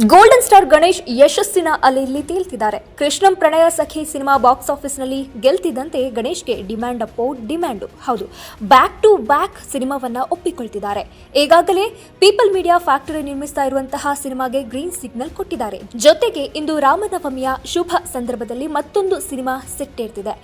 Golden star Ganesh ಯಶಸ್ಸಿನ ಅಲೆಯಲ್ಲಿ ತೇಲ್ತಿದ್ದಾರೆ. ಕೃಷ್ಣಂ ಪ್ರಣಯ ಸಖಿ cinema box ಆಫೀಸ್ನಲ್ಲಿ ಗೆಲ್ತಿದ್ದಂತೆ ಗಣೇಶ್ಗೆ ಡಿಮ್ಯಾಂಡ್ ಅಪ್ಪೋ ಡಿಮ್ಯಾಂಡು. ಹೌದು, ಬ್ಯಾಕ್ ಟು ಬ್ಯಾಕ್ ಸಿನಿಮಾವನ್ನ ಒಪ್ಪಿಕೊಳ್ತಿದ್ದಾರೆ. ಈಗಾಗಲೇ ಪೀಪಲ್ ಮೀಡಿಯಾ ಫ್ಯಾಕ್ಟರಿ ನಿರ್ಮಿಸ್ತಾ ಇರುವಂತಹ ಸಿನಿಮಾಗೆ ಗ್ರೀನ್ ಸಿಗ್ನಲ್ ಕೊಟ್ಟಿದ್ದಾರೆ. ಜೊತೆಗೆ ಇಂದು ರಾಮನವಮಿಯ ಶುಭ ಸಂದರ್ಭದಲ್ಲಿ ಮತ್ತೊಂದು ಸಿನಿಮಾ ಸೆಟ್ಟೇರ್ತಿದೆ.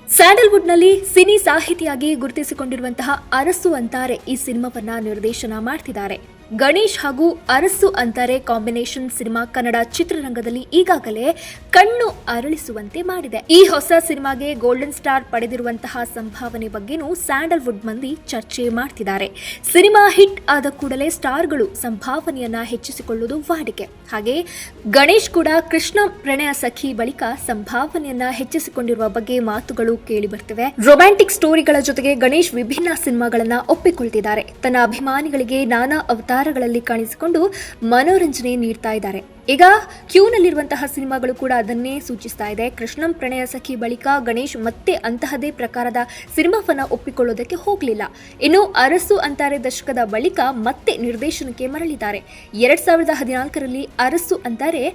ಸ್ಯಾಂಡಲ್ವುಡ್ನಲ್ಲಿ ಸಿನಿ ಸಾಹಿತಿಯಾಗಿ ಗುರುತಿಸಿಕೊಂಡಿರುವಂತಹ ಅರಸು ಅಂತಾರೆ ಈ ಸಿನಿಮಾವನ್ನ ನಿರ್ದೇಶನ ಮಾಡ್ತಿದ್ದಾರೆ. ಗಣೇಶ್ ಹಾಗೂ ಅರಸು ಅಂತಾರೆ ಕಾಂಬಿನೇಷನ್ ಸಿನಿಮಾ ಕನ್ನಡ ಚಿತ್ರರಂಗದಲ್ಲಿ ಈಗಾಗಲೇ ಕಣ್ಣು ಅರಳಿಸುವಂತೆ ಮಾಡಿದೆ. ಈ ಹೊಸ ಸಿನಿಮಾಗೆ ಗೋಲ್ಡನ್ ಸ್ಟಾರ್ ಪಡೆದಿರುವಂತಹ ಸಂಭಾವನೆ ಬಗ್ಗೆನೂ ಸ್ಯಾಂಡಲ್ವುಡ್ ಮಂದಿ ಚರ್ಚೆ ಮಾಡ್ತಿದ್ದಾರೆ. ಸಿನಿಮಾ ಹಿಟ್ ಆದ ಕೂಡಲೇ ಸ್ಟಾರ್ಗಳು ಸಂಭಾವನೆಯನ್ನ ಹೆಚ್ಚಿಸಿಕೊಳ್ಳುವುದು ವಾಡಿಕೆ. ಹಾಗೆ ಗಣೇಶ್ ಕೂಡ ಕೃಷ್ಣ ಪ್ರಣಯ ಸಖಿ ಬಳಿಕ ಸಂಭಾವನೆಯನ್ನ ಹೆಚ್ಚಿಸಿಕೊಂಡಿರುವ ಬಗ್ಗೆ ಮಾತುಗಳು ಕೇಳಿ ಬರ್ತಿವೆ. ರೊಮ್ಯಾಂಟಿಕ್ ಸ್ಟೋರಿಗಳ ಜೊತೆಗೆ ಗಣೇಶ್ ವಿಭಿನ್ನ ಸಿನಿಮಾಗಳನ್ನ ಒಪ್ಪಿಕೊಳ್ತಿದ್ದಾರೆ. ತನ್ನ ಅಭಿಮಾನಿಗಳಿಗೆ ನಾನಾ ಅವತಾರಗಳಲ್ಲಿ ಕಾಣಿಸಿಕೊಂಡು ಮನೋರಂಜನೆ ನೀಡ್ತಾ ಇದ್ದಾರೆ. ಈಗ ಕ್ಯೂನಲ್ಲಿರುವಂತಹ ಸಿನಿಮಾಗಳು ಕೂಡ ಅದನ್ನೇ ಸೂಚಿಸ್ತಾ ಇದೆ. ಕೃಷ್ಣಂ ಪ್ರಣಯ ಸಖಿ ಬಳಿಕ ಗಣೇಶ್ ಮತ್ತೆ ಅಂತಹದೇ ಪ್ರಕಾರದ ಸಿನಿಮಾವನ್ನ ಒಪ್ಪಿಕೊಳ್ಳೋದಕ್ಕೆ ಹೋಗಲಿಲ್ಲ. ಇನ್ನು ಅರಸು ಅಂತಾರೆ ದಶಕದ ಬಳಿಕ ಮತ್ತೆ ನಿರ್ದೇಶನಕ್ಕೆ ಮರಳಿದ್ದಾರೆ. 2014ರಲ್ಲಿ ಅರಸು ಅಂತಾರೆ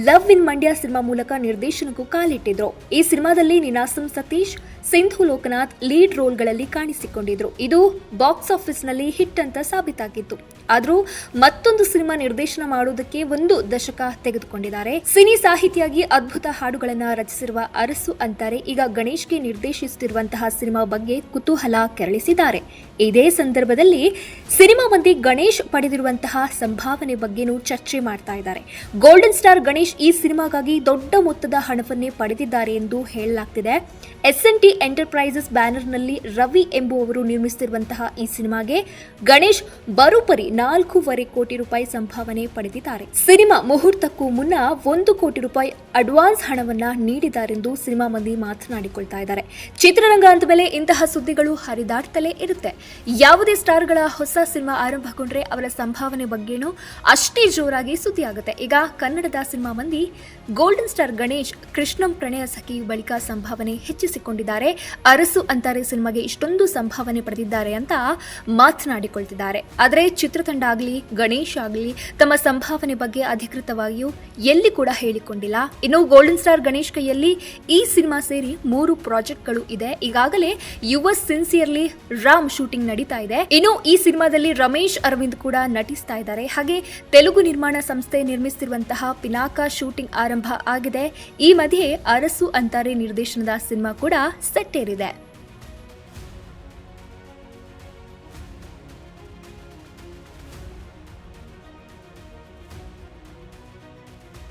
ಲವ್ ಇನ್ ಮಂಡ್ಯ ಸಿನಿಮಾ ಮೂಲಕ ನಿರ್ದೇಶನಕ್ಕೂ ಕಾಲಿಟ್ಟಿದ್ರು. ಈ ಸಿನಿಮಾದಲ್ಲಿ ನೀನಾಸಂ ಸತೀಶ್, ಸಿಂಧು ಲೋಕನಾಥ್ ಲೀಡ್ ರೋಲ್ಗಳಲ್ಲಿ ಕಾಣಿಸಿಕೊಂಡಿದ್ರು. ಇದು ಬಾಕ್ಸ್ ಆಫೀಸ್ನಲ್ಲಿ ಹಿಟ್ ಅಂತ ಸಾಬೀತಾಗಿತ್ತು. ಆದರೂ ಮತ್ತೊಂದು ಸಿನಿಮಾ ನಿರ್ದೇಶನ ಮಾಡುವುದಕ್ಕೆ 1 ದಶಕ ತೆಗೆದುಕೊಂಡಿದ್ದಾರೆ. ಸಿನಿ ಸಾಹಿತಿಯಾಗಿ ಅದ್ಭುತ ಹಾಡುಗಳನ್ನ ರಚಿಸಿರುವ ಅರಸು ಅಂತಾರೆ ಈಗ ಗಣೇಶ್ಗೆ ನಿರ್ದೇಶಿಸುತ್ತಿರುವಂತಹ ಸಿನಿಮಾ ಬಗ್ಗೆ ಕುತೂಹಲ ಕೆರಳಿಸಿದ್ದಾರೆ. ಇದೇ ಸಂದರ್ಭದಲ್ಲಿ ಸಿನಿಮಾ ಮಂದಿ ಗಣೇಶ್ ಪಡೆದಿರುವಂತಹ ಸಂಭಾವನೆ ಬಗ್ಗೆನೂ ಚರ್ಚೆ ಮಾಡ್ತಾ ಇದ್ದಾರೆ. ಗೋಲ್ಡನ್ ಸ್ಟಾರ್ ಗಣೇಶ್ ಈ ಸಿನಿಮಾಗಾಗಿ ದೊಡ್ಡ ಮೊತ್ತದ ಹಣವನ್ನೇ ಪಡೆದಿದ್ದಾರೆ ಎಂದು ಹೇಳಲಾಗ್ತಿದೆ. ಎಸ್&ಟಿ ಎಂಟರ್ಪ್ರೈಸಸ್ ಬ್ಯಾನರ್ನಲ್ಲಿ ರವಿ ಎಂಬುವವರು ನಿರ್ಮಿಸುತ್ತಿರುವಂತಹ ಈ ಸಿನಿಮಾಗೆ ಗಣೇಶ್ ಬರೋಬ್ಬರಿ 4.5 ಕೋಟಿ ರೂಪಾಯಿ ಸಂಭಾವನೆ ಪಡೆದಿದ್ದಾರೆ. ಸಿನಿಮಾ ಮುಹೂರ್ತಕ್ಕೂ ಮುನ್ನ 1 ಕೋಟಿ ರೂಪಾಯಿ ಅಡ್ವಾನ್ಸ್ ಹಣವನ್ನ ನೀಡಿದ್ದಾರೆಂದು ಸಿನಿಮಾ ಮಂದಿ ಮಾತನಾಡಿಕೊಳ್ತಾ ಇದ್ದಾರೆ. ಚಿತ್ರರಂಗ ಅಂದ ಮೇಲೆ ಇಂತಹ ಸುದ್ದಿಗಳು ಹರಿದಾಡ್ತಲೇ ಇರುತ್ತೆ. ಯಾವುದೇ ಸ್ಟಾರ್ಗಳ ಹೊಸ ಸಿನಿಮಾ ಆರಂಭಗೊಂಡ್ರೆ ಅವರ ಸಂಭಾವನೆ ಬಗ್ಗೆನೂ ಅಷ್ಟೇ ಜೋರಾಗಿ ಸುದ್ದಿ ಆಗುತ್ತೆ. ಈಗ ಕನ್ನಡದ ಸಿನಿಮಾ ಮಂದಿ ಗೋಲ್ಡನ್ ಸ್ಟಾರ್ ಗಣೇಶ್ ಕೃಷ್ಣಂ ಪ್ರಣಯ ಸಖಿ ಬಳಿಕ ಸಂಭಾವನೆ ಹೆಚ್ಚಿಸಿಕೊಂಡಿದ್ದಾರೆ. ಅರಸು ಅಂತಾರೆ ಸಿನಿಮಾಗೆ ಇಷ್ಟೊಂದು ಸಂಭಾವನೆ ಪಡೆದಿದ್ದಾರೆ ಅಂತ ಮಾತನಾಡಿಕೊಳ್ತಿದ್ದಾರೆ. ಆದರೆ ಚಿತ್ರತಂಡ ಆಗಲಿ ಗಣೇಶ್ ಆಗಲಿ ತಮ್ಮ ಸಂಭಾವನೆ ಬಗ್ಗೆ ಅಧಿಕೃತವಾಗಿಯೂ ಎಲ್ಲಿ ಕೂಡ ಹೇಳಿಕೊಂಡಿಲ್ಲ. ಇನ್ನು ಗೋಲ್ಡನ್ ಸ್ಟಾರ್ ಗಣೇಶ್ ಕೈಯಲ್ಲಿ ಈ ಸಿನಿಮಾ ಸೇರಿ 3 ಪ್ರಾಜೆಕ್ಟ್ಗಳು ಇದೆ. ಈಗಾಗಲೇ ಯುಎಸ್ ಸಿನ್ಸಿಯರ್ಲಿ ರಾಮ್ ಶೂಟಿಂಗ್ ನಡೀತಾ ಇದೆ. ಇನ್ನು ಈ ಸಿನಿಮಾದಲ್ಲಿ ರಮೇಶ್ ಅರವಿಂದ್ ಕೂಡ ನಟಿಸ್ತಾ ಇದ್ದಾರೆ. ಹಾಗೆ ತೆಲುಗು ನಿರ್ಮಾಣ ಸಂಸ್ಥೆ ನಿರ್ಮಿಸುತ್ತಿರುವಂತಹ ಪಿನಾಕ ಶೂಟಿಂಗ್ ಆರಂಭ ಆಗಿದೆ. ಈ ಮಧ್ಯೆ ಅರಸು ಅಂತಾರೆ ನಿರ್ದೇಶನದ ಸಿನಿಮಾ ಕೂಡ ಸೆಟ್ಟೇರಿದೆ.